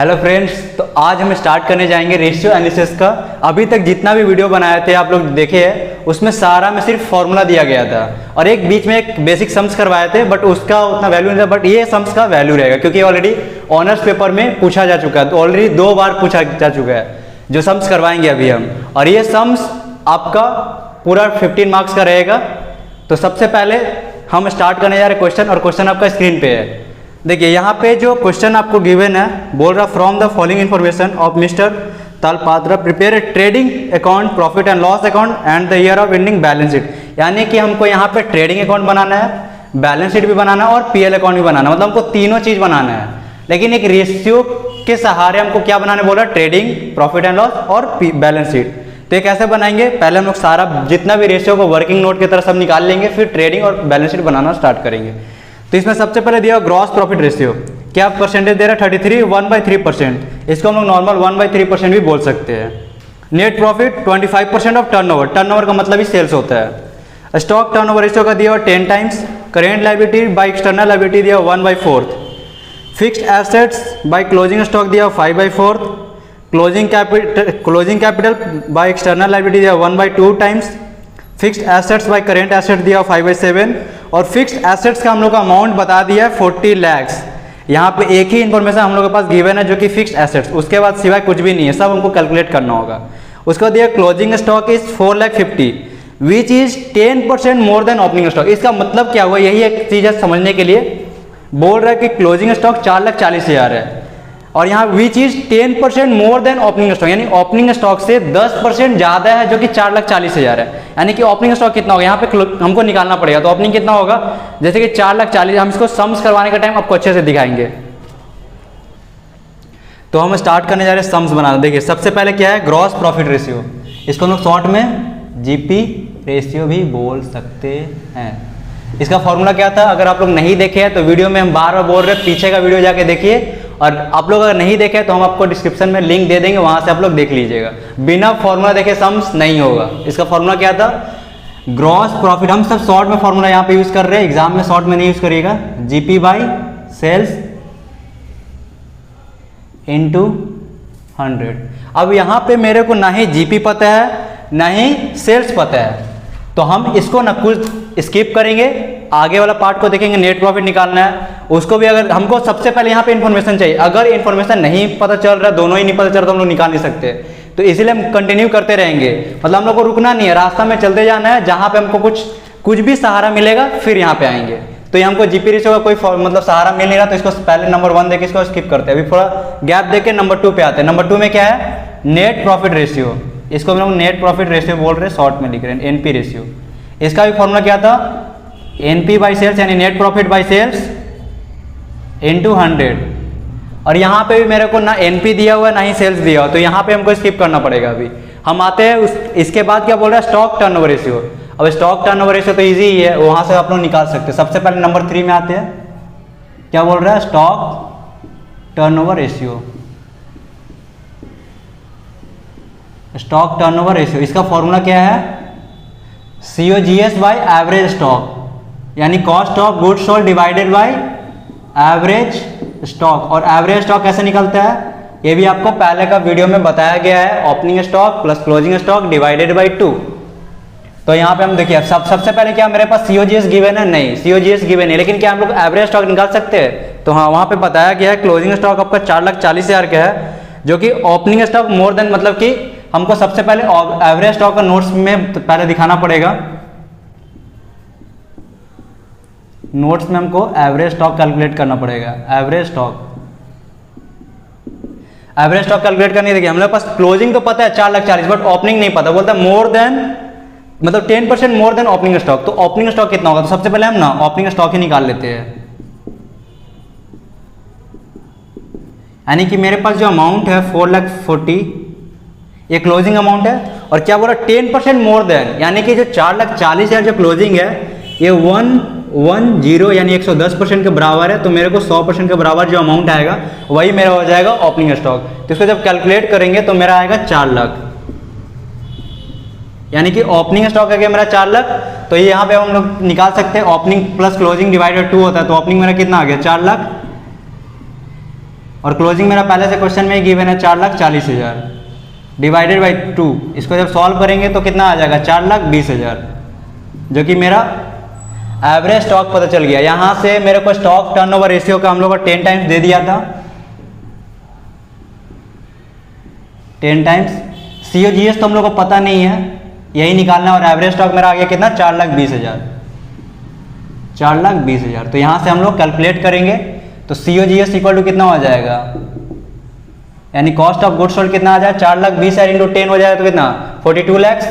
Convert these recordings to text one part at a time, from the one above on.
Hello friends, तो आज हम स्टार्ट करने जाएंगे रेशियो एनालिसिस का। अभी तक जितना भी वीडियो बनाए थे आप लोग देखे हैं, उसमें सारा में सिर्फ फॉर्मूला दिया गया था और एक बीच में एक बेसिक सम्स करवाए थे, बट उसका उतना वैल्यू नहीं था। बट ये सम्स का वैल्यू रहेगा क्योंकि ऑलरेडी ऑनर्स पेपर में पूछा जा चुका है, तो ऑलरेडी 2 बार पूछा जा चुका है जो सम्स करवाएंगे अभी हम। और ये सम्स आपका पूरा 15 मार्क्स का रहेगा। तो सबसे पहले हम स्टार्ट करने जा रहे हैं क्वेश्चन, और क्वेश्चन आपका स्क्रीन पे है। देखिए यहाँ पे जो क्वेश्चन आपको गिवन है, बोल रहा from the following information of mister Talpatra prepare a trading account, profit and loss account and the year of ending balance sheet. यानी कि हमको यहाँ पे ट्रेडिंग अकाउंट बनाना है, बैलेंस शीट भी बनाना है और पीएल अकाउंट भी बनाना है, मतलब हमको तीनों चीज बनाना है। लेकिन एक रेशियो के सहारे हमको क्या बनाने बोला, ट्रेडिंग, प्रॉफिट एंड लॉस और बैलेंस शीट। तो ये कैसे बनाएंगे, पहले हम लोग सारा जितना भी रेशियो को वर्किंग नोट की तरह सब निकाल लेंगे, फिर ट्रेडिंग और बैलेंस शीट बनाना स्टार्ट करेंगे। तो इसमें सबसे पहले दिया ग्रॉस प्रॉफिट रेशियो, क्या परसेंटेज दे रहा है 33, 1/3%। इसको हम लोग नॉर्मल 1/3% भी बोल सकते हैं। Net profit 25% of turnover, turnover का मतलब ही सेल्स होता है। स्टॉक टर्नओवर रेशियो का दिया 10 times. Current liability bye external liability दिया 1/4। Fixed assets by closing stock दिया 5/4। Closing capital by external liability दिया 1/2 times. Fixed assets bye current asset दिया 5/7। और फिक्स्ड एसेट्स का हम लोग का अमाउंट बता दिया है 40 लाख्स। यहाँ पे एक ही इन्फॉर्मेशन हम लोग के पास गिवन है जो कि फिक्स्ड एसेट्स, उसके बाद सिवाय कुछ भी नहीं है, सब हमको कैलकुलेट करना होगा। उसके बाद दिया closing stock is 4,50,000 which is 10% more than opening stock. इसका मतलब क्या हुआ, यही एक चीज है समझने के लिए। बोल रहा है कि क्लोजिंग स्टॉक 4,40,000 है और यहाँ which is 10% more than opening stock, यानी ओपनिंग स्टॉक से 10% ज्यादा है जो कि 4,40,000 है। यानी कि ओपनिंग स्टॉक कितना होगा यहाँ पे हमको निकालना पड़ेगा। तो ओपनिंग कितना होगा, जैसे कि 4,40,000, हम इसको सम्स करवाने का टाइम आपको अच्छे से दिखाएंगे। तो हम स्टार्ट करने जा रहे हैं सम्स बनाना। देखिए सबसे पहले क्या है, ग्रॉस प्रॉफिट रेशियो, इसको हम लोग शॉर्ट में जीपी रेशियो भी बोल सकते हैं। इसका फॉर्मूला क्या था, अगर आप लोग नहीं देखे हैं तो वीडियो में हम बार बार बोल रहे हैं, पीछे का वीडियो जाके देखिए। और आप लोग अगर नहीं देखे तो हम आपको डिस्क्रिप्शन में लिंक दे देंगे, वहां से आप लोग देख लीजिएगा। बिना फॉर्मूला देखे सम्स नहीं होगा। इसका फॉर्मूला क्या था, ग्रॉस प्रॉफिट, हम सब शॉर्ट में फॉर्मूला यहाँ पे यूज कर रहे हैं, एग्जाम में शॉर्ट में नहीं यूज करिएगा। GP by sales into 100। अब यहाँ पे मेरे को ना ही जीपी पता है ना ही सेल्स पता है, तो हम इसको ना कुछ स्किप करेंगे, आगे वाला पार्ट को देखेंगे। नेट प्रॉफिट निकालना है, उसको भी अगर हमको सबसे पहले यहाँ पे इन्फॉर्मेशन चाहिए। अगर इन्फॉर्मेशन नहीं पता चल रहा, दोनों ही नहीं पता चल रहा, तो हम लोग निकाल नहीं सकते। तो इसीलिए हम कंटिन्यू करते रहेंगे, मतलब हम लोग को रुकना नहीं है, रास्ता में चलते जाना है। जहाँ पे हमको कुछ भी सहारा मिलेगा फिर यहाँ पे आएंगे। तो ये हमको जीपी रेशियो का कोई मतलब सहारा मिल नहीं रहा, तो इसको पहले नंबर 1 देके इसको स्किप करते हैं। अभी थोड़ा गैप देके नंबर 2 पे आते हैं। नंबर 2 में क्या है, नेट प्रॉफिट रेशियो, इसको हम लोग नेट प्रॉफिट रेशियो बोल रहे हैं, शॉर्ट में लिख रहे हैं एनपी रेशियो। इसका भी फॉर्मूला क्या था, एनपी बाई सेल्स यानी net profit by sales into 100। और यहाँ पे भी मेरे को ना एनपी दिया हुआ है ना ही सेल्स दिया हुआ, तो यहाँ पे हमको स्किप करना पड़ेगा। अभी हम आते हैं इसके बाद क्या बोल रहा है, स्टॉक टर्नओवर रेशियो। अब स्टॉक टर्नओवर रेशियो तो इजी ही है, वहां से आप लोग निकाल सकते हैं। सबसे पहले नंबर 3 में आते हैं, क्या बोल रहा है, stock turnover ratio. Stock turnover ratio, इसका फॉर्मूला क्या है, COGS बाय एवरेज स्टॉक, यानी cost of goods sold divided by average stock. और एवरेज स्टॉक कैसे निकलता है, ये भी आपको पहले का वीडियो में बताया गया है, opening stock plus closing stock divided by 2। तो यहाँ पे हम देखिए सबसे पहले क्या मेरे पास COGS गिवन है, नहीं COGS गिवन नहीं, लेकिन क्या हम लोग एवरेज स्टॉक निकाल सकते हैं। तो हाँ, वहां पे बताया गया है क्लोजिंग स्टॉक आपका 4,40,000 का है, जो कि ओपनिंग स्टॉक मोर देन, मतलब कि हमको सबसे पहले एवरेज स्टॉक का नोट्स में पहले दिखाना पड़ेगा। नोट्स में हमको एवरेज स्टॉक कैलकुलेट करना पड़ेगा। एवरेज स्टॉक कैलकुलेट करनी, देखिए हमारे पास क्लोजिंग तो पता है 4,40,000, बट ओपनिंग नहीं पता। बोलता है मोर देन, मतलब 10% मोर देन ओपनिंग स्टॉक। तो ओपनिंग स्टॉक कितना होगा, तो सबसे पहले हम ना ओपनिंग स्टॉक ही निकाल लेते हैं। यानी कि मेरे पास जो अमाउंट है 4,40,000, ये क्लोजिंग अमाउंट है। और क्या बोला, 10% मोर देन, यानी कि जो 4,40,000 जो क्लोजिंग है, ये 110 यानी 110% के बराबर है। तो मेरे को 100% के बराबर जो अमाउंट आएगा वही मेरा हो जाएगा ओपनिंग स्टॉक। तो इसको जब कैलकुलेट करेंगे तो मेरा आएगा 4 लाख, यानी कि ओपनिंग स्टॉक है मेरा 4 लाख। तो ये यहाँ पे हम लोग निकाल सकते हैं, ओपनिंग प्लस क्लोजिंग डिवाइडेड 2 होता है। तो ओपनिंग मेरा कितना आ गया, 4 लाख। और क्लोजिंग मेरा पहले से क्वेश्चन में ही गिवन है 4,40,000 डिवाइडेड बाई 2। इसको जब सॉल्व करेंगे तो कितना आ जाएगा 4,20,000, जो कि मेरा एवरेज स्टॉक पता चल गया। यहाँ से मेरे को स्टॉक टर्नओवर रेशियो का हम लोग को 10 टाइम्स दे दिया था, 10 टाइम्स। COGS तो हम लोग को पता नहीं है, यही निकालना। और एवरेज स्टॉक मेरा आ गया कितना 4,20,000, 4,20,000। तो यहाँ से हम लोग कैलकुलेट करेंगे तो COGS इक्वल टू कितना हो जाएगा, यानी कॉस्ट ऑफ गुड्स सोल्ड कितना आ जाए 4,20,000 इंटू 10 हो जाएगा तो कितना 42 लाख।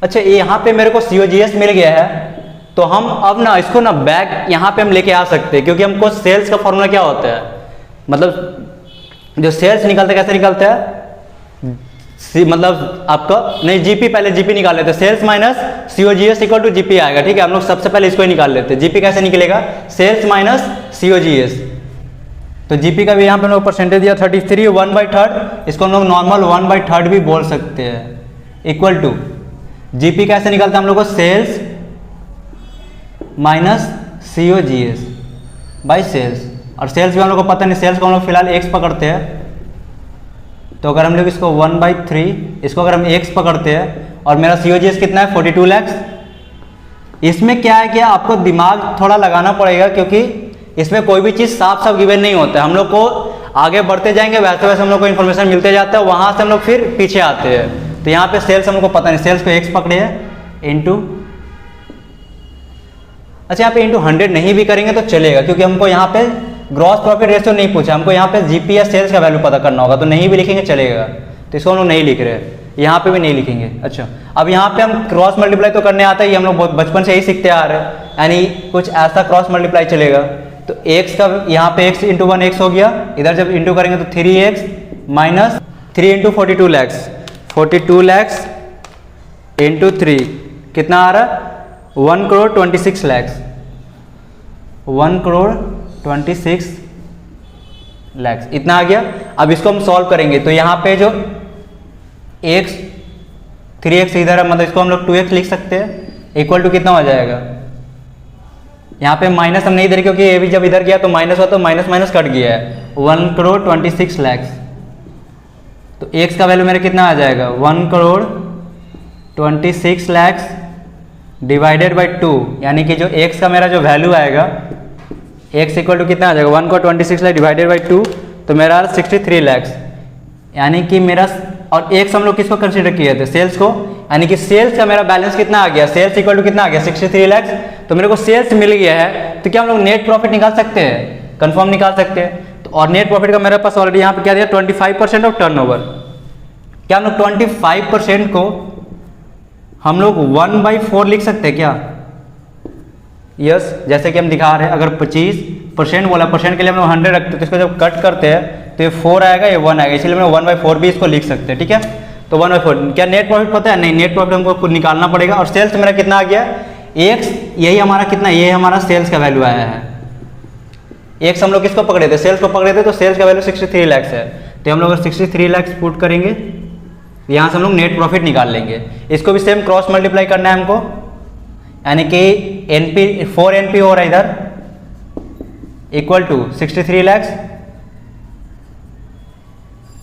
अच्छा यहाँ पे मेरे को COGS मिल गया है, तो हम अब ना इसको ना बैक यहाँ पे हम लेके आ सकते हैं, क्योंकि हमको सेल्स का फॉर्मूला क्या होता है, मतलब जो सेल्स निकलता है कैसे निकलता है, मतलब आपका नहीं जीपी, पहले जीपी निकाल लेते हैं, sales minus COGS equal to GP आएगा। ठीक है, हम लोग सबसे पहले इसको ही निकाल लेते हैं। जीपी कैसे निकलेगा, सेल्स माइनस COGS। तो जीपी का भी यहाँ पे हम लोग परसेंटेज दिया 33, 1/3, इसको हम लोग नॉर्मल 1/3 भी बोल सकते हैं, इक्वल टू जीपी कैसे निकलता है हम लोग को, sales minus COGS by sales. और सेल्स भी हम लोग को पता नहीं, सेल्स को हम लोग फिलहाल x पकड़ते हैं। तो अगर हम लोग इसको 1/3, इसको अगर हम x पकड़ते हैं और मेरा COGS कितना है 42 लाख। इसमें क्या है कि आपको दिमाग थोड़ा लगाना पड़ेगा, क्योंकि इसमें कोई भी चीज़ साफ साफ गिवन नहीं होता है। हम लोग को आगे बढ़ते जाएंगे वैसे वैसे हम लोग को इन्फॉर्मेशन मिलते जाता है, वहाँ से हम लोग फिर पीछे आते हैं। तो यहाँ पे सेल्स हम लोग को पता नहीं, सेल्स को x पकड़े है इंटू, अच्छा यहाँ पे इंटू 100 नहीं भी करेंगे तो चलेगा, क्योंकि हमको यहाँ पे ग्रॉस प्रॉफिट रेशियो नहीं पूछा, हमको यहाँ पे जीपी या सेल्स का वैल्यू पता करना होगा। तो नहीं भी लिखेंगे चलेगा, तो इसको हम लोग नहीं लिख रहे हैं, यहाँ पे भी नहीं लिखेंगे। अच्छा अब यहाँ पे हम क्रॉस मल्टीप्लाई तो करने आता ही, हम लोग बहुत बचपन से ही सीखते आ रहे हैं, यानी कुछ ऐसा क्रॉस मल्टीप्लाई चलेगा। तो x का यहाँ पे x इंटू 1 x हो गया, इधर जब इंटू करेंगे तो 3x minus 3 into 42 lakhs, 42 lakhs into 3 कितना आ रहा है 1,26 लाख, 1,26 लाख इतना आ गया। अब इसको हम सॉल्व करेंगे तो यहाँ पे जो x 3x इधर है, मतलब इसको हम लोग 2x लिख सकते हैं, इक्वल टू कितना हो जाएगा, यहाँ पे माइनस हम नहीं दे रहे क्योंकि ये भी जब इधर गया तो माइनस हुआ, तो माइनस माइनस कट गया है, 1,26 लाख। तो x का वैल्यू मेरा कितना आ जाएगा 1,26 लाख डिवाइडेड बाई 2, यानी कि जो x का मेरा जो वैल्यू आएगा, x इक्वल टू कितना आ जाएगा 1,26 लाख डिवाइडेड बाई 2, तो मेरा 63 लाख, यानी कि मेरा, और x हम लोग किसको कंसीडर किए थे, सेल्स को, यानी कि सेल्स का मेरा बैलेंस कितना आ गया, सेल्स इक्वल टू कितना आ गया 63 लाख। तो मेरे को सेल्स मिल गया है, तो क्या हम लोग नेट प्रॉफिट निकाल सकते हैं, कंफर्म निकाल सकते हैं। तो और नेट प्रॉफिट का मेरे पास ऑलरेडी यहाँ पे क्या दिया 25% ऑफ टर्नओवर। क्या हम लोग 25% को हम लोग 1/4 लिख सकते हैं क्या, यस, जैसे कि हम दिखा रहे हैं, अगर 25% बोला, परसेंट के लिए हम लोग 100 रखते हैं, तो इसको जब कट करते हैं तो ये 4 आएगा, ये 1 आएगा, इसलिए हम लोग 1/4 भी इसको लिख सकते हैं। ठीक है, तो 1/4 क्या नेट प्रॉफिट पता है, नहीं, नेट प्रॉफिट हमको खुद निकालना पड़ेगा। और सेल्स मेरा कितना आ गया x, यही हमारा कितना, ये हमारा सेल्स का वैल्यू आया है। x हम लोग किसको पकड़े थे, सेल्स को पकड़े थे, तो सेल्स का वैल्यू 63 लाख है। तो हम लोग अगर 63 लाख पुट करेंगे, यहाँ से हम लोग नेट प्रॉफिट निकाल लेंगे। इसको भी सेम क्रॉस मल्टीप्लाई करना है हमको, यानी कि NP 4 NP हो रहा है इधर, इक्वल टू 63 लाख।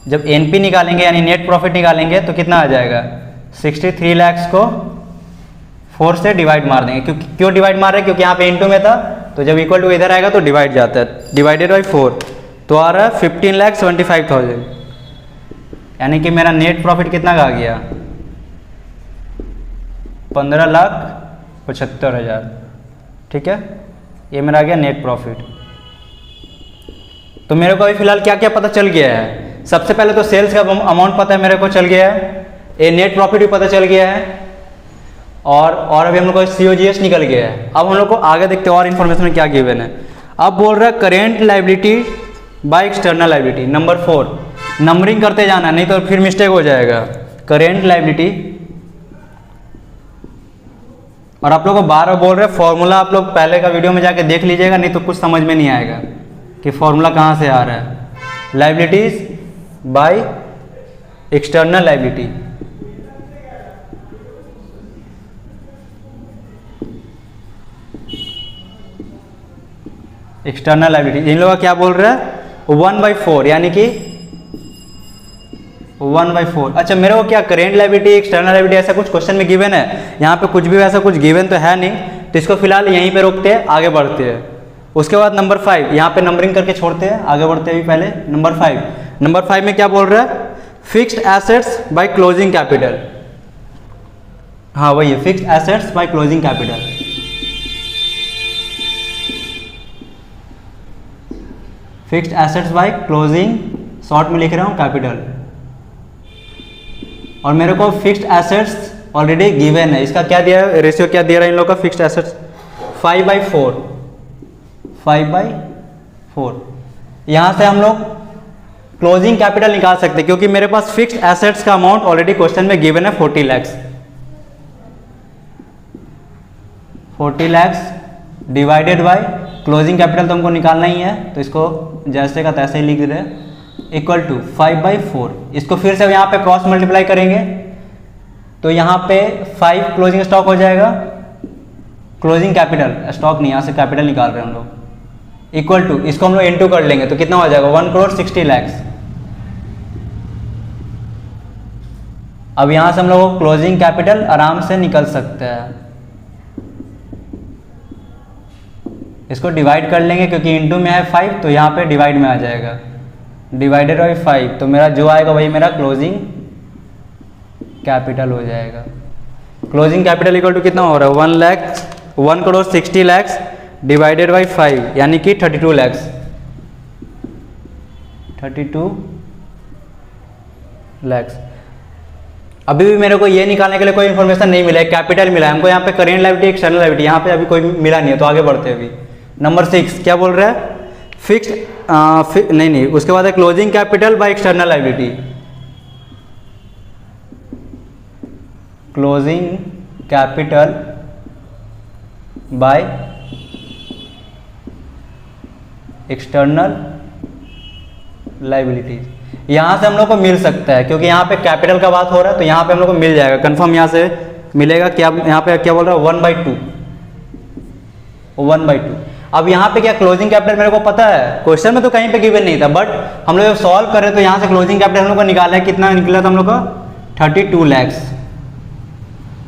जब NP निकालेंगे यानी नेट प्रॉफिट निकालेंगे तो कितना आ जाएगा 63 लाख को 4 से डिवाइड मार देंगे। क्यों डिवाइड मार रहे हैं, क्योंकि यहाँ पे इनटू में था, तो जब इक्वल टू इधर आएगा तो डिवाइड जाता है, डिवाइडेड बाई 4, तो आ रहा है 15,75,000, यानी कि मेरा नेट प्रॉफिट कितना का आ गया 15,75,000। ठीक है, ये मेरा आ गया नेट प्रॉफिट। तो मेरे को अभी फिलहाल क्या क्या पता चल गया है, सबसे पहले तो सेल्स का अमाउंट पता है मेरे को चल गया है, ये नेट प्रॉफिट भी पता चल गया है, और अभी हम लोग को COGS निकल गया है। अब हम लोग को आगे देखते हैं और इन्फॉर्मेशन क्या गिवन है। अब बोल रहा है current liability bye external liability, number 4, numbering करते जाना नहीं तो फिर मिस्टेक हो जाएगा। करेंट लायबिलिटी, और आप लोग को बार बार बोल रहे हैं फॉर्मूला आप लोग पहले का वीडियो में जाके देख लीजिएगा, नहीं तो कुछ समझ में नहीं आएगा कि फॉर्मूला कहाँ से आ रहा है। Liabilities by external liability, external liability, इन लोगों का क्या बोल रहा है 1/4, यानी कि 1/4। अच्छा मेरे को क्या करेंट लायबिलिटी एक्सटर्नल लायबिलिटी ऐसा कुछ क्वेश्चन में गिवन है? यहाँ पे कुछ भी वैसा कुछ गिवन तो है नहीं, तो इसको फिलहाल यहीं पे रोकते हैं, आगे बढ़ते हैं। उसके बाद नंबर 5, यहाँ पे नंबरिंग करके छोड़ते हैं, आगे बढ़ते हैं। पहले नंबर 5 में क्या बोल रहा है? Fixed assets by closing capital. हाँ वही है, fixed assets by closing capital. Fixed assets by closing, short में लिख रहा हूँ कैपिटल, और मेरे को फिक्स्ड एसेट्स ऑलरेडी गिवन है। इसका क्या दिया है, रेशियो क्या दिया रहा है इन लोगों का? Fixed assets 5/4, 5/4। यहाँ से हम लोग क्लोजिंग कैपिटल निकाल सकते हैं, क्योंकि मेरे पास फिक्स्ड एसेट्स का अमाउंट ऑलरेडी क्वेश्चन में गिवन है 40 lakh. 40 lakh divided by closing capital तो हमको निकालना ही है, तो इसको जैसे का तैसे ही लिख रहे हैं, इक्वल टू 5/4। इसको फिर से यहाँ पे क्रॉस मल्टीप्लाई करेंगे तो यहाँ पे 5 क्लोजिंग स्टॉक हो जाएगा, क्लोजिंग कैपिटल स्टॉक नहीं, यहाँ से कैपिटल निकाल रहे हैं हम लोग, इक्वल टू इसको हम लोग इनटू कर लेंगे तो कितना हो जाएगा 1,60,00,000। अब यहाँ से हम लोग क्लोजिंग कैपिटल आराम से निकल सकते हैं, इसको डिवाइड कर लेंगे क्योंकि इनटू में है 5 तो यहाँ पे डिवाइड में आ जाएगा, डिवाइडेड बाई 5, तो मेरा जो आएगा वही मेरा क्लोजिंग कैपिटल हो जाएगा। क्लोजिंग कैपिटल इक्वल टू कितना हो रहा है 1,60,00,000 डिवाइडेड बाई 5, यानी कि 32 लाख। 32 लाख। अभी भी मेरे को ये निकालने के लिए कोई इन्फॉर्मेशन नहीं मिला है, कैपिटल मिला है हमको यहाँ पे, करेंट लायबिलिटी एक्सटर्नल लायबिलिटी यहाँ पे अभी कोई मिला नहीं है, तो आगे बढ़ते हैं। अभी नंबर 6 क्या बोल रहा है? फिक्स्ड नहीं, उसके बाद है closing capital by external liability. Closing capital by external liabilities, यहाँ से हम लोग को मिल सकता है क्योंकि यहाँ पे कैपिटल का बात हो रहा है, तो यहाँ पे हम लोग को मिल जाएगा कंफर्म, यहाँ से मिलेगा। क्या यहाँ पे क्या बोल रहा है 1/2। अब यहाँ पे क्या क्लोजिंग कैपिटल मेरे को पता है, क्वेश्चन में तो कहीं पे गिवन नहीं था, बट हम लोग जब सॉल्व कर रहे तो यहाँ से क्लोजिंग कैपिटल हम लोग को निकाला है, कितना निकला था हम लोग का 32 लाख।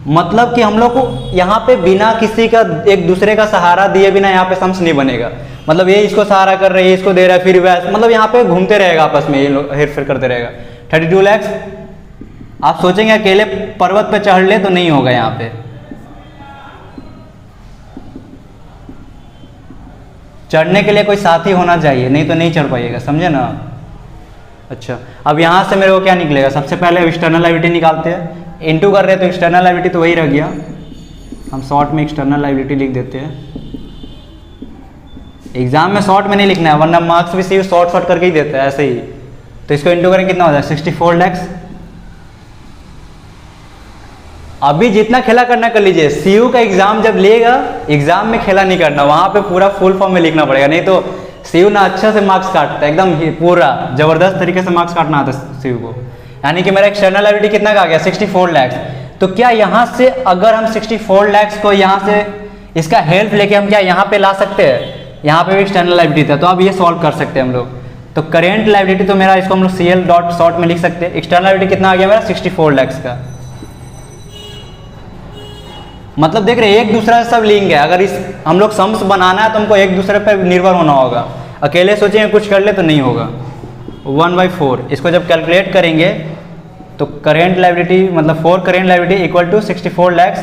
मतलब कि हम लोग को यहाँ पे बिना किसी का एक दूसरे का सहारा दिए बिना यहाँ पे सम्स नहीं बनेगा, मतलब ये इसको सहारा कर रहे हैं, इसको दे रहा है, फिर वैसे मतलब यहाँ पे घूमते रहेगा आपस में, ये लोग हेर फेर करते रहेगा। 32 लाख। आप सोचेंगे अकेले पर्वत पे चढ़ ले तो नहीं होगा, यहाँ पे चढ़ने के लिए कोई साथी होना चाहिए, नहीं तो नहीं चढ़ पाइएगा, समझे ना। अच्छा अब यहाँ से मेरे को क्या निकलेगा, सबसे पहले एक्सटर्नल लायबिलिटी निकालते हैं, इनटू कर रहे हैं तो एक्सटर्नल लायबिलिटी तो वही रह गया, हम शॉर्ट में एक्सटर्नल लायबिलिटी लिख देते हैं। एग्जाम में शॉर्ट में नहीं लिखना है, वरना मार्क्स भी सीधे शॉर्ट करके ही देता है ऐसे ही। तो इसको इनटू करें कितना हो जाए 64 लाख। अभी जितना खेला करना कर लीजिए, सीयू का एग्जाम जब लेगा, एग्जाम में खेला नहीं करना, वहां पे पूरा फुल फॉर्म में लिखना पड़ेगा, नहीं तो सीयू ना अच्छा से मार्क्स काटता है, एकदम पूरा जबरदस्त तरीके से मार्क्स काटना आता है सीयू को। यानी कि मेरा एक्सटर्नल लायबिलिटी कितना का आ गया 64 लाख। तो क्या यहाँ से अगर हम 64 लाख को यहाँ से इसका हेल्प लेके हम क्या यहाँ पे ला सकते हैं, यहाँ पे भी एक्सटर्नल लायबिलिटी था, तो अब ये सॉल्व कर सकते हैं हम लोग। तो करेंट लायबिलिटी तो मेरा इसको हम लोग CL डॉट शॉर्ट में लिख सकते हैं, एक्सटर्नल लायबिलिटी कितना आ गया मेरा 64 लाख का। मतलब देख रहे एक दूसरा से सब लिंक है, अगर इस हम लोग सम्स बनाना है तो हमको एक दूसरे पर निर्भर होना होगा, अकेले सोचेंगे कुछ कर ले तो नहीं होगा। 1/4 इसको जब कैलकुलेट करेंगे तो करेंट लायबिलिटी मतलब 4 current liability equal to 64 lakh,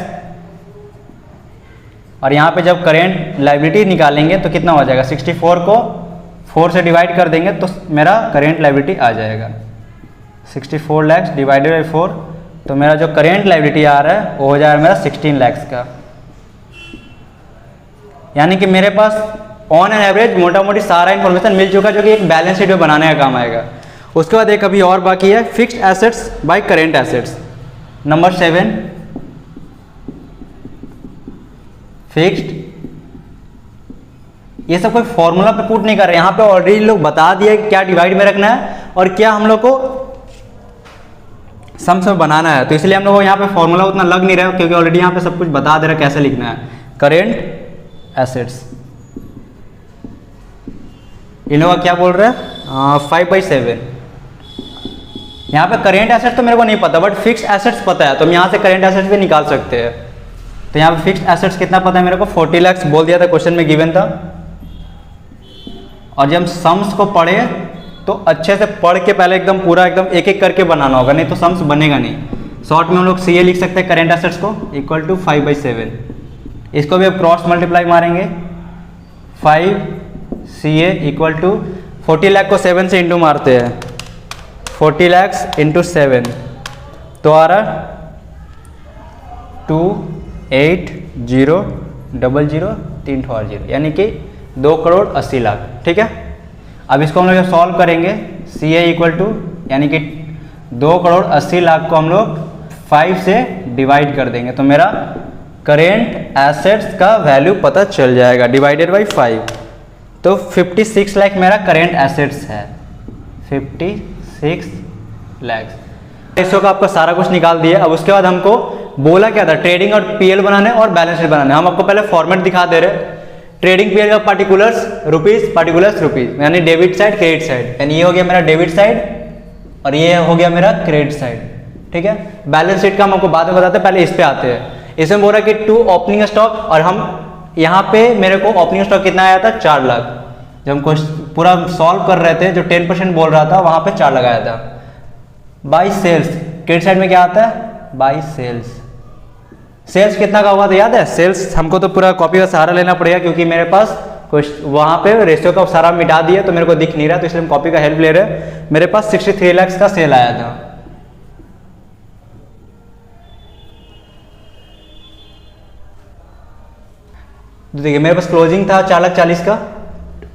और यहाँ पे जब करेंट लायबिलिटी निकालेंगे तो कितना हो जाएगा 64 को 4 से डिवाइड कर देंगे तो मेरा करेंट लायबिलिटी आ जाएगा 64 लाख डिवाइडेड बाई 4, तो मेरा जो करेंट लायबिलिटी आ रहा है वो हो जाएगा मेरा 16 लाख का। यानी कि मेरे पास ऑन एन एवरेज मोटा मोटी सारा इन्फॉर्मेशन मिल चुका है, जो कि एक बैलेंस शीट में बनाने का काम आएगा। उसके बाद एक अभी और बाकी है, fixed assets bye current assets. Number 7 fixed, ये सब कोई फॉर्मूला पे पुट नहीं कर रहे, यहाँ पे ऑलरेडी लोग बता दिया कि क्या डिवाइड में रखना है और क्या हम लोग को सम्स में बनाना है, तो इसलिए हम लोग को यहाँ पे फॉर्मूला उतना लग नहीं रहा है, क्योंकि ऑलरेडी यहाँ पे सब कुछ बता दे रहा है कैसे लिखना है। करेंट एसेट्स इन लोगों का क्या बोल रहे हैं 5/7। यहाँ पे करेंट एसेट्स तो मेरे को नहीं पता, बट फिक्स एसेट्स पता है, तो हम यहाँ से करेंट एसेट्स भी निकाल सकते हैं। तो यहाँ पे फिक्स एसेट्स कितना पता है मेरे को, 40 लाख बोल दिया था, क्वेश्चन में गिवन था। और जब हम सम्स को पढ़े तो अच्छे से पढ़ के पहले एकदम पूरा एकदम एक एक करके बनाना होगा, नहीं तो सम्स बनेगा नहीं। शॉर्ट में हम लोग CA लिख सकते हैं करेंट एसेट्स को इक्वल टू 5/7। इसको भी अब क्रॉस मल्टीप्लाई मारेंगे, 5CA इक्वल टू 40 लाख को 7 से इंटू मारते हैं, 40 लाख इंटू 7 तो आ रहा 280000 यानी कि 2,80,00,000। ठीक है, अब इसको हम लोग सॉल्व करेंगे, CA इक्वल टू यानी कि 2,80,00,000 को हम लोग 5 से डिवाइड कर देंगे तो मेरा करेंट एसेट्स का वैल्यू पता चल जाएगा, डिवाइडेड बाई 5। तो 56 लाख मेरा करेंट एसेट्स है, 56 लाख। इसको का आपको सारा कुछ निकाल दिया। अब उसके बाद हमको बोला क्या था, ट्रेडिंग और PL बनाने और बैलेंस शीट बनाने। हम आपको पहले फॉर्मेट दिखा दे रहे, ट्रेडिंग PL का पार्टिकुलर्स रुपीज, यानी डेबिट साइड क्रेडिट साइड, यानी ये हो गया मेरा डेबिट साइड और ये हो गया मेरा क्रेडिट साइड। ठीक है, बैलेंस शीट का हम आपको बाद में बताते हैं, पहले इस पे आते हैं। इसमें बोल रहा है कि 2 ओपनिंग स्टॉक, और हम यहाँ पे मेरे को ओपनिंग स्टॉक कितना आया था 4 लाख। जब हम पूरा सॉल्व कर रहे थे, जो 10% बोल रहा था वहां पे 4 लगाया था। बाई सेल्स, क्रेडिट साइड में क्या आता है, बाई सेल्स। सेल्स कितना का होगा तो याद है, सेल्स हमको तो पूरा कॉपी का सहारा लेना पड़ेगा क्योंकि मेरे पास वहां पे रेशियो का सारा मिटा दिया तो मेरे को दिख नहीं रहा, तो इसलिए हम कॉपी का हेल्प ले रहे हैं। मेरे पास 63 लाख का सेल आया था। देखिए मेरे पास क्लोजिंग था 4,40,000 का।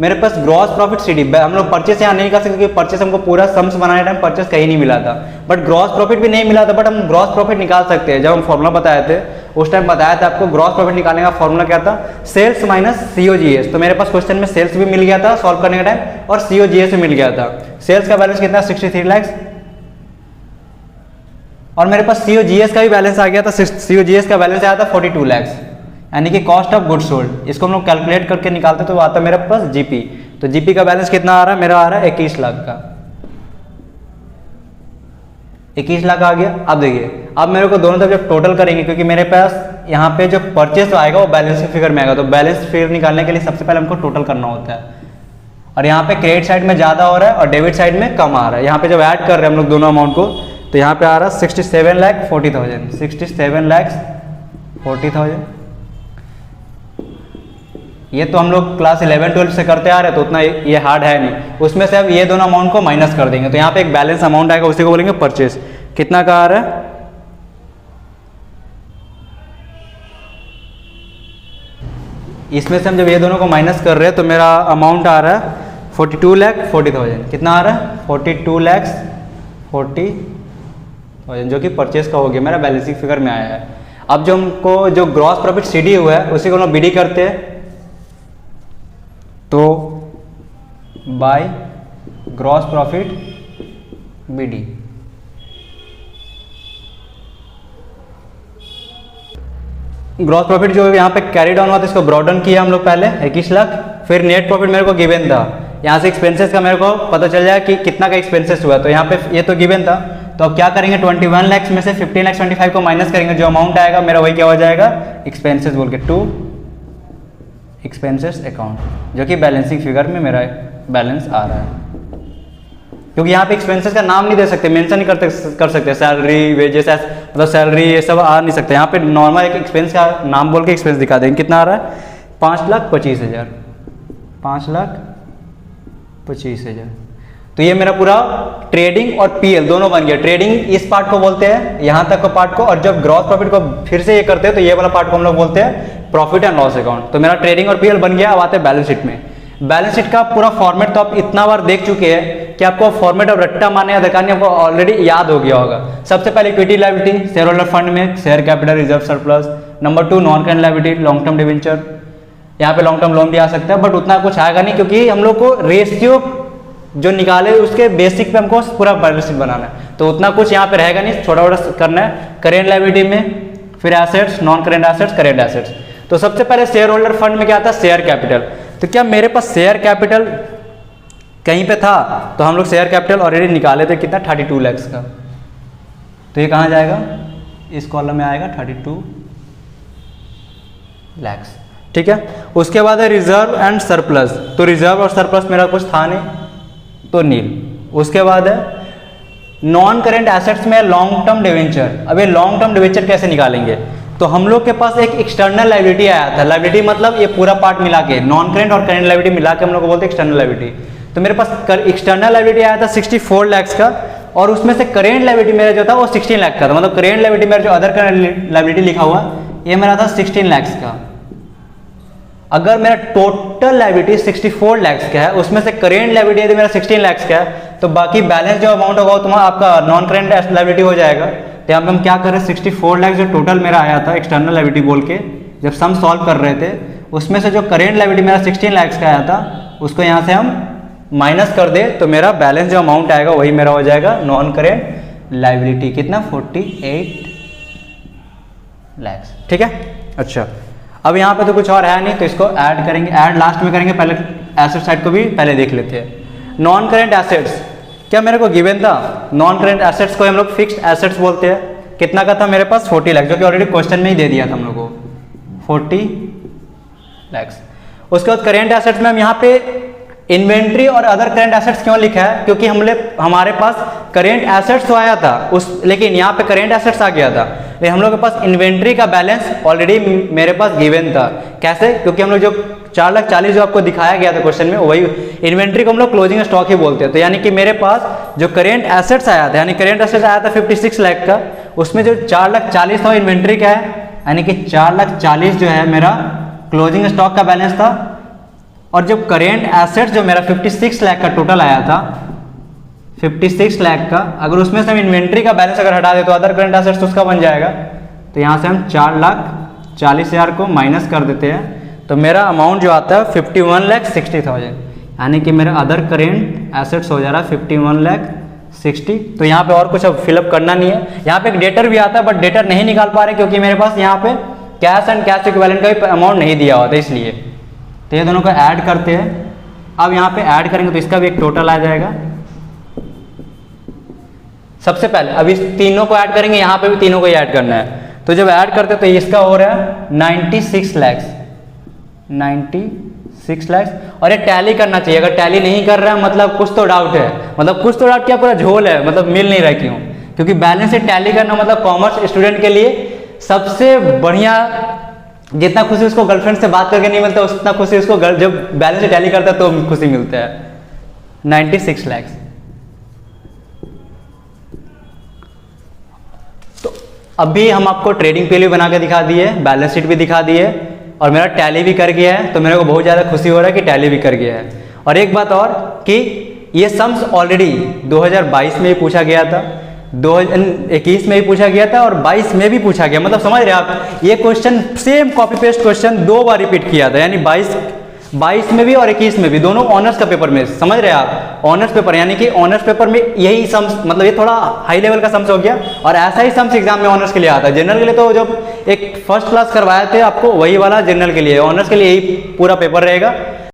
मेरे पास ग्रॉस प्रॉफिट CD, हम लोग परचेस यहाँ नहीं कर सकते क्योंकि परचेस हमको पूरा सम्स बनाने टाइम परचेस कहीं नहीं मिला था, बट ग्रॉस प्रॉफिट भी नहीं मिला था, बट हम ग्रॉस प्रॉफिट निकाल सकते हैं। जब हम फॉर्मूला बताए थे उस टाइम बताया था आपको, ग्रॉस प्रॉफिट निकालने का फॉर्मूला क्या था, सेल्स माइनस COGS। तो मेरे पास क्वेश्चन में सेल्स भी मिल गया था सॉल्व करने का टाइम, और COGS भी मिल गया था। सेल्स का बैलेंस कितना 63 लाख, और मेरे पास COGS का भी बैलेंस आ गया था। COGS का बैलेंस आया था 42 लाख, यानी कि कॉस्ट ऑफ गुड्स सोल्ड। इसको हम लोग कैलकुलेट करके निकालते तो आता है मेरे पास GP। तो GP का बैलेंस कितना आ रहा है, मेरा आ रहा है 21 लाख का, 21 लाख आ गया। अब देखिए, अब मेरे को दोनों तरफ जब टोटल करेंगे, क्योंकि मेरे पास यहाँ पे जो परचेस आएगा वो बैलेंस फिगर में आएगा, तो बैलेंस फिगर निकालने के लिए सबसे पहले हमको टोटल करना होता है। और यहाँ पे क्रेडिट साइड में ज्यादा हो रहा है और डेबिट साइड में कम आ रहा है। यहाँ पे जब ऐड कर रहे हैं हम लोग दोनों अमाउंट को, तो यहाँ पे आ रहा है 67,40,000, 67,40,000। ये तो हम लोग क्लास 11-12 से करते आ रहे हैं, तो उतना ये हार्ड है नहीं। उसमें से अब ये दोनों अमाउंट को माइनस कर देंगे, तो यहाँ पे एक बैलेंस अमाउंट आएगा, उसी को बोलेंगे परचेस। कितना का आ रहा है, इसमें से हम जब ये दोनों को माइनस कर रहे हैं तो मेरा अमाउंट आ रहा है 42,40,000। कितना आ रहा है, 42,40,000, जो कि परचेस का हो गया, मेरा बैलेंसिंग फिगर में आया है। अब जो हमको जो ग्रॉस प्रॉफिट CD हुआ है उसी को हम BD करते हैं, तो by gross profit BD। Gross profit जो यहाँ पे कैरी डाउन हुआ था इसको ब्रॉडन किया हम लोग पहले 21 लाख। फिर नेट प्रॉफिट मेरे को गिवन था, यहाँ से एक्सपेंसेस का मेरे को पता चल जाएगा कि कितना का एक्सपेंसेस हुआ। तो यहाँ पे ये तो गिवन था, तो अब क्या करेंगे, 21 लाख में से 15,25,000 को माइनस करेंगे, जो अमाउंट आएगा मेरा वही क्या हो जाएगा, एक्सपेंसेस बोल के, टू एक्सपेंसेस अकाउंट, जो कि बैलेंसिंग फिगर में मेरा बैलेंस आ रहा है। क्योंकि यहाँ पे एक्सपेंसेस का नाम नहीं दे सकते, मेंशन नहीं कर सकते, सैलरी वेजेस मतलब सैलरी ये सब आ नहीं सकते। यहाँ पे नॉर्मल एक एक्सपेंस का नाम बोल के एक्सपेंस दिखा देंगे। कितना आ रहा है, 5,25,000, 5,25,000। तो ये मेरा पूरा ट्रेडिंग और PL दोनों बन गया। ट्रेडिंग इस पार्ट को बोलते हैं, यहाँ तक का पार्ट को, और जब ग्रॉस प्रॉफिट को फिर से ये करते हैं तो ये वाला पार्ट को हम लोग बोलते हैं प्रॉफिट एंड लॉस अकाउंट। तो मेरा ट्रेडिंग और PL बन गया। अब आते हैं बैलेंस शीट में। बैलेंस शीट का पूरा फॉर्मेट तो आप इतना बार देख चुके हैं कि आपको फॉर्मेट और रट्टा मारने या दिखाने आपको ऑलरेडी याद हो गया होगा। सबसे पहले equity liability, share holder fund में share capital, reserve surplus. Number 2 non current liability, long term debenture, यहाँ पे लॉन्ग टर्म लोन भी आ सकता है, बट उतना कुछ आएगा नहीं क्योंकि हम लोग को रेशियो जो निकाले उसके बेसिक पे हमको पूरा बैलेंस शीट बनाना है, तो उतना कुछ यहाँ पे रहेगा नहीं, छोटा छोटा करना है। करेंट लायबिलिटी में फिर assets, non current assets, current assets. तो सबसे पहले शेयर होल्डर फंड में क्या आता है, शेयर कैपिटल। तो क्या मेरे पास शेयर कैपिटल कहीं पे था तो हम लोग शेयर कैपिटल ऑलरेडी निकाले थे कितना 32 लाख का, तो ये कहाँ जाएगा, इस कॉलम में आएगा 32 लाख। ठीक है, उसके बाद है रिजर्व एंड सरप्लस, तो रिजर्व और सरप्लस मेरा कुछ था नहीं तो नील। उसके बाद है नॉन करेंट एसेट्स में लॉन्ग टर्म डिवेंचर। अब ये लॉन्ग टर्म डिवेंचर कैसे निकालेंगे, तो हम लोग के पास एक एक्सटर्नल लायबिलिटी आया था, लायबिलिटी मतलब ये पूरा पार्ट मिला के, नॉन करेंट और करेंट लायबिलिटी मिला के हम लोग को बोलते हैं एक्सटर्नल लायबिलिटी। तो मेरे पास एक्सटर्नल लायबिलिटी आया था 64 लाख का, और उसमें से करेंट लायबिलिटी मेरा जो था वो 16 लाख का था, मतलब करेंट लायबिलिटी मेरा जो अदर करेंट लायबिलिटी लिखा हुआ ये मेरा था 16 लाख का। अगर मेरा टोटल लायबिलिटी 64 लाख का है, उसमें से करेंट लायबिलिटी यदि मेरा 16 लाख का है, तो बाकी बैलेंस जो अमाउंट होगा वो तुम्हारा आपका नॉन करेंट लायबिलिटी हो जाएगा। तो यहाँ पे हम क्या करें, 64 लाख जो टोटल मेरा आया था एक्सटर्नल लायबिलिटी बोल के जब सम सॉल्व कर रहे थे, उसमें से जो करेंट लायबिलिटी मेरा 16 लाख का आया था उसको यहाँ से हम माइनस कर दे तो मेरा बैलेंस जो अमाउंट आएगा वही मेरा हो जाएगा नॉन करेंट लायबिलिटी, कितना 48 लाख। ठीक है, अच्छा अब यहाँ पे तो कुछ और है नहीं तो इसको ऐड करेंगे, ऐड लास्ट में करेंगे, पहले एसेट साइड को भी पहले देख लेते हैं। नॉन करेंट एसेट्स क्या मेरे को गिवन था, नॉन करेंट एसेट्स को हम लोग फिक्स्ड एसेट्स बोलते हैं। कितना का था मेरे पास 40 लाख, जो कि ऑलरेडी क्वेश्चन में ही दे दिया था हम लोग को 40 लाख। उसके बाद करेंट एसेट्स में हम यहाँ पे इन्वेंट्री और अदर करेंट एसेट्स क्यों लिखा है, क्योंकि हमारे पास करेंट एसेट्स तो आया था लेकिन यहाँ पे करेंट एसेट्स आ गया था, लेकिन हम लोग के पास इन्वेंट्री का बैलेंस ऑलरेडी मेरे पास गिवन था। कैसे, क्योंकि हम लोग जो 4,40,000 जो आपको दिखाया गया था क्वेश्चन में वही इन्वेंट्री को हम लोग क्लोजिंग स्टॉक ही बोलते हैं। तो यानी कि मेरे पास जो करेंट एसेट्स आया था, यानी करेंट एसेट्स आया था 56 लाख का, उसमें जो 4,40,000 था इन्वेंट्री का है, यानी कि 4,40,000 जो है मेरा क्लोजिंग स्टॉक का बैलेंस था। और जब करेंट एसेट्स जो मेरा 56 लाख का टोटल आया था, 56 लाख का, अगर उसमें से हम इन्वेंट्री का बैलेंस अगर हटा दे तो अदर करेंट एसेट्स उसका बन जाएगा। तो यहाँ से हम 4,40,000 को माइनस कर देते हैं तो मेरा अमाउंट जो आता है 51,60,000, यानी कि मेरा अदर करेंट एसेट्स हो जा रहा है 51,60,000। तो यहाँ पे और कुछ अब फिलअप करना नहीं है। यहाँ पे एक डेटर भी आता है बट डेटर नहीं निकाल पा रहे क्योंकि मेरे पास यहाँ पे कैश एंड कैश इक्विवेलेंट का भी अमाउंट नहीं दिया हुआ था, इसलिए। तो ये दोनों को ऐड करते हैं। अब यहाँ पे ऐड करेंगे तो इसका भी एक टोटल आ जाएगा। सबसे पहले अब इस तीनों को ऐड करेंगे, यहाँ पे भी तीनों को ही ऐड करना है। तो जब ऐड करते हैं तो इसका हो रहा है 96 लाख, 96 लाख। और ये टैली करना चाहिए, अगर टैली नहीं कर रहा है मतलब कुछ तो डाउट है, मतलब कुछ तो डाउट क्या पूरा झोल है, मतलब मिल नहीं रहा क्यों, क्योंकि बैलेंस से टैली करना मतलब कॉमर्स स्टूडेंट के लिए सबसे बढ़िया। जितना खुशी उसको गर्लफ्रेंड से बात करके नहीं मिलता उतना खुशी उसको जब बैलेंस से टैली करता है तो खुशी मिलता है। 96 लाख। तो अभी हम आपको ट्रेडिंग पीएल भी बना के दिखा दिए, बैलेंस शीट भी दिखा दिए और मेरा टैली भी कर गया है, तो मेरे को बहुत ज़्यादा खुशी हो रहा है कि टैली भी कर गया है। और एक बात और कि ये सम्स ऑलरेडी 2022 में ही पूछा गया था, 2021 में भी पूछा गया था और 22 में भी पूछा गया। मतलब समझ रहे आप, ये question same copy paste question 2 बार रिपीट किया था, यानी 22 में भी और 21 में भी, दोनों ऑनर्स का पेपर में। समझ रहे आप, ऑनर्स पेपर, यानी कि ऑनर्स पेपर में यही सम्स, मतलब ये थोड़ा हाई लेवल का सम्स हो गया और ऐसा ही सम्स एग्जाम में ऑनर्स के लिए आता है। जनरल के लिए तो जब एक फर्स्ट क्लास करवाए थे आपको वही वाला जनरल के लिए, ऑनर्स के लिए यही पूरा पेपर रहेगा।